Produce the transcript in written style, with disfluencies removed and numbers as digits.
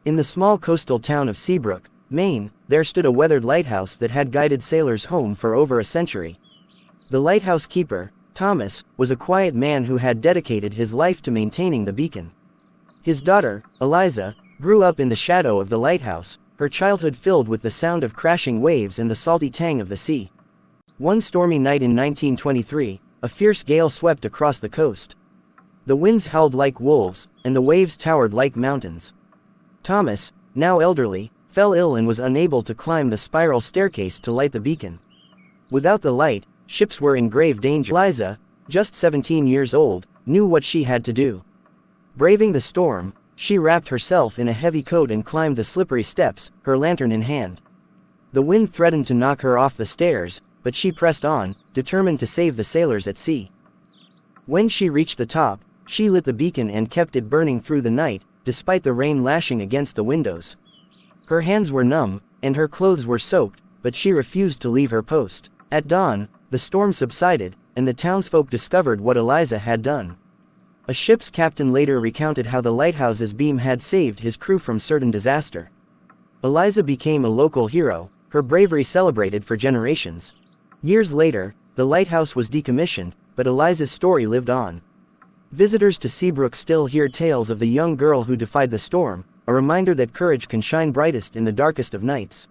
In the small coastal town of Seabrook, Maine, there stood a weathered lighthouse that had guided sailors home for over a century. The lighthouse keeper, Thomas, was a quiet man who had dedicated his life to maintaining the beacon. His daughter, Eliza, grew up in the shadow of the lighthouse, her childhood filled with the sound of crashing waves and the salty tang of the sea. One stormy night in 1923, a fierce gale swept across the coast. The winds howled like wolves, and the waves towered like mountains. Thomas, now elderly, fell ill and was unable to climb the spiral staircase to light the beacon. Without the light, ships were in grave danger. Eliza, just 17 years old, knew what she had to do. Braving the storm, she wrapped herself in a heavy coat and climbed the slippery steps, her lantern in hand. The wind threatened to knock her off the stairs, but she pressed on, determined to save the sailors at sea. When she reached the top, she lit the beacon and kept it burning through the night, despite the rain lashing against the windows. Her hands were numb, and her clothes were soaked, but she refused to leave her post. At dawn, the storm subsided, and the townsfolk discovered what Eliza had done. A ship's captain later recounted how the lighthouse's beam had saved his crew from certain disaster. Eliza became a local hero, her bravery celebrated for generations. Years later, the lighthouse was decommissioned, but Eliza's story lived on. Visitors to Seabrook still hear tales of the young girl who defied the storm, a reminder that courage can shine brightest in the darkest of nights.